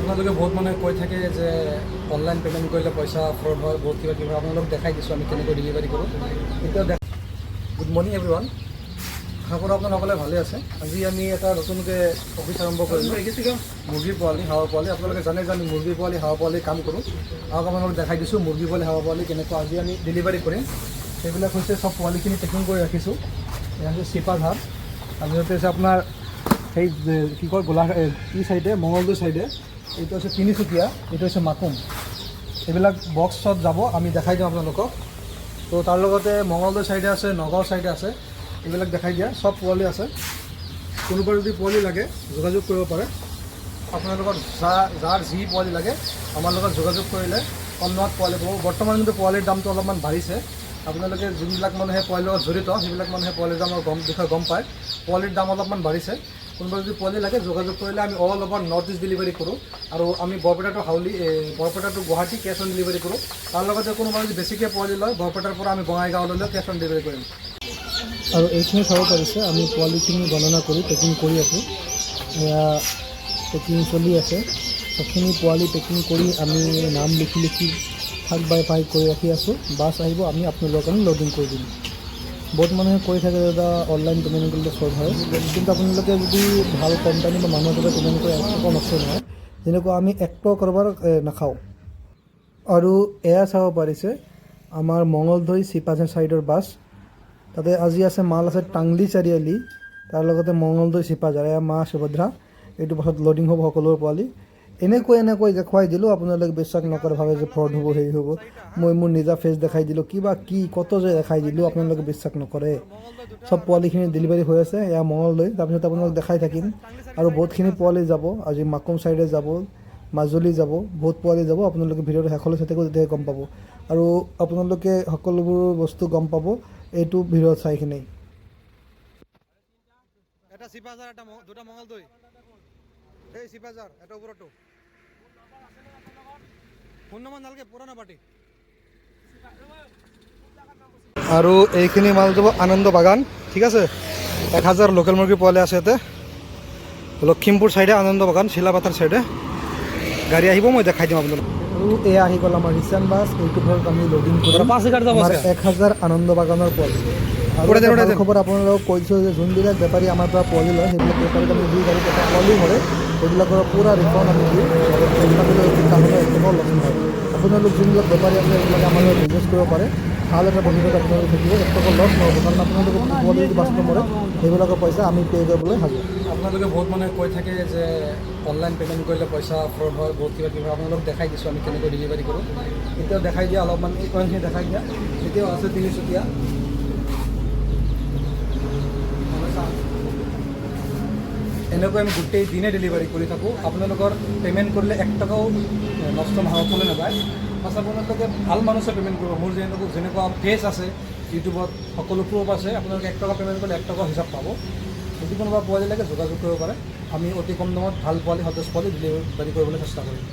আপোনালোকে বহুত মানে কৈ থাকে যে অনলাইন পেমেণ্ট কৰিলে পইচা ফ্ৰড হয়, বহুত কিবা কিবা আপোনালোক দেখাই দিছোঁ আমি কেনেকৈ ডেলিভাৰী কৰোঁ। এতিয়া গুড মৰ্ণিং এভৰিৱান, আশা কৰোঁ আপোনালোকলে ভালে আছে। আজি আমি এটা নতুনকৈ অফিচ আৰম্ভ কৰিলোঁ, মুৰ্গীৰ পোৱালি, হাঁহৰ পোৱালি। আপোনালোকে জানে যে আমি মুৰ্গীৰ পোৱালি, হাঁহৰ পোৱালি কাম কৰোঁ। আৰু আপোনালোকক দেখাই দিছোঁ মুৰ্গী পোৱালি, হাঁহৰ পোৱালি কেনেকুৱা আজি আমি ডেলিভাৰী কৰিম। সেইবিলাক হৈছে চব পোৱালিখিনি পেকিং কৰি ৰাখিছোঁ। এয়া হৈছে চিপাঝাৰ, আৰু ইয়াতে হৈছে আপোনাৰ সেই কি কয় কি চাইডে মঙলদৈ চাইডে, এইটো হৈছে তিনিচুকীয়া, এইটো হৈছে মাকুম। এইবিলাক বক্সত যাব, আমি দেখাই দিওঁ আপোনালোকক। তো তাৰ লগতে মঙলদৈ চাইডে আছে, নগাঁও চাইডে আছে, এইবিলাক দেখাই দিয়া। চব পোৱালি আছে, কোনোবা যদি পোৱালি লাগে যোগাযোগ কৰিব পাৰে। আপোনালোকৰ যাৰ যি পোৱালি লাগে আমাৰ লগত যোগাযোগ কৰিলে কম দামত পোৱালি পাব। বৰ্তমান কিন্তু পোৱালিৰ দামটো অলপমান বাঢ়িছে। আপোনালোকে যোনবিলাক মানুহে পোৱালিৰ লগত জড়িত সেইবিলাক মানুহে পোৱালিৰ দামৰ বিষয়ে গম পায়। পোৱালিৰ দাম অলপমান বাঢ়িছে। কোনোবা যদি পোৱালি লাগে যোগাযোগ কৰিলে আমি all over North East delivery কৰোঁ। আৰু আমি Barpeta to Guwahati cash on delivery কৰোঁ। তাৰ লগতে কোনোবা যদি বেছিকৈ পোৱালি লয় বৰপেটাৰ পৰা আমি বঙাইগাঁৱলৈ কেছ অন ডেলিভাৰী কৰিম। আৰু এইখিনি চাব পাৰিছে আমি পোৱালিখিনি গণনা কৰি পেকিং কৰি আছোঁ। এয়া পেকিং চলি আছে। সেইখিনি পোৱালি পেকিং কৰি আমি নাম লিখি ভাগ বাই ভাগ কৰি ৰাখি আছোঁ। বাছ আহিব, আমি আপোনালোকৰ কাৰণে লোডিং কৰি দিম। বহুত মানুহে কৈ থাকে দাদা অনলাইন পে'মেণ্ট কৰিলে ফ্ৰড হয়, কিন্তু আপোনালোকে যদি ভাল কোম্পানী বা মানুহৰ লগত পে'মেণ্ট কৰে একটকা নষ্ট নহয়। যেনেকুৱা আমি একটকা কাৰোবাৰ নাখাওঁ। আৰু এয়া চাব পাৰিছে আমাৰ মঙলদৈ চিপাঝাৰ চাইডৰ বাছ। তাতে আজি আছে মাল আছে টাংলি চাৰিআলি, তাৰ লগতে মঙলদৈ চিপাঝাৰ, এয়া মা সুভদ্ৰা। এইটো পাছত লোডিং হ'ব সকলোৰে পোৱালি। এনেকৈ দেখুৱাই দিলোঁ, আপোনালোকে বিশ্বাস নকৰে, ভাবে যে ফ্ৰড হ'ব, হেৰি হ'ব। মই মোৰ নিজা ফেচ দেখাই দিলোঁ, কত যে দেখাই দিলোঁ, আপোনালোকে বিশ্বাস নকৰে। চব পোৱালিখিনি ডেলিভাৰী হৈ আছে। এয়া মঙলদৈ, তাৰপিছত আপোনালোক দেখাই থাকিম। আৰু বহুতখিনি পোৱালি যাব, আজি মাকুম চাইডে যাব, মাজুলী যাব, বহুত পোৱালি যাব। আপোনালোকে ভিডিঅ'টো শেষলৈ চাই থাকিব, তেতিয়াহে গম পাব। আৰু আপোনালোকে সকলোবোৰ বস্তু গম পাব এইটো ভিডিঅ'ত চাই কিনে। এটা চিপাঝাৰ, এটা দুটা মঙলদৈ, এই চিপাঝাৰ এটা ওপৰতো ফোন নম্বৰ নালাগে, পুৰণা পাৰ্টি। আৰু এইখিনি মাল যাব আনন্দ বাগান, ঠিক আছে। 1000 লোকেল মুৰ্গী পোৱালি আছে ইয়াতে, লখিমপুৰ চাইডে আনন্দ বাগান, চিলাপাথাৰ চাইডে গাড়ী আহিব, মই দেখাই দিম আপোনালোক। আৰু এয়া আহি গ'ল আমাৰ ৰিচেণ্ট বাছ। এইটো ধৰক আমি লোডিং কৰিম 1000 আনন্দ বাগানৰ পোৱালি। আৰু খবৰ আপোনালোকক কৈছোঁ যে যোনবিলাক বেপাৰী আমাৰ পৰা পোৱালি লয় সেইবিলাক বেপাৰীক আমি যি গাড়ীত এটা পোৱালি মৰে সেইবিলাকৰ পূৰা ৰিফাণ্ড আমি দিওঁ। একটকাও লছ নহয়। আপোনালোক যোনবিলাক বেপাৰী আছে সেইবিলাকে আমাৰ লগত বিজনেছ কৰিব পাৰে। ভাল এটা বন্ধুত আপোনালোকে থাকিব, একটকা লছ নহ'ব। কাৰণ আপোনালোকে পোৱালি যদি বাছ নমৰে সেইবিলাকৰ পইচা আমি পে' কৰিবলৈ সাজু। আপোনালোকে বহুত মানুহে কৈ থাকে যে অনলাইন পে'মেণ্ট কৰিলে পইচা ফ্ৰড হয়, বহুত কিবা কিবা। আপোনালোক দেখাই দিছোঁ আমি কেনেকৈ ডেলিভাৰী কৰোঁ। এতিয়াও দেখাই দিয়া, অলপমান এই কইনখিনি দেখাই দিয়া। এতিয়াও আছে তিনিচুকীয়া। এনেকৈ আমি গোটেই দিনে ডেলিভাৰী কৰি থাকোঁ। আপোনালোকৰ পে'মেণ্ট কৰিলে 1 টকাও নষ্ট নহ'বলৈ নাযায়। বাছ আপোনালোকে ভাল মানুহে পে'মেণ্ট কৰিব। মোৰ যেনেকুৱা পেজ আছে ইউটিউবত, সকলো প্ৰুফ আছে। আপোনালোকে 1 টকা পে'মেণ্ট কৰিলে 1 টকা হিচাপ পাব। যদি কোনোবা পোৱালি লাগে যোগাযোগ কৰিব পাৰে। আমি অতি কম দামত ভাল পোৱালি, সতেজ পোৱালি ডেলিভাৰী কৰিবলৈ চেষ্টা কৰিম।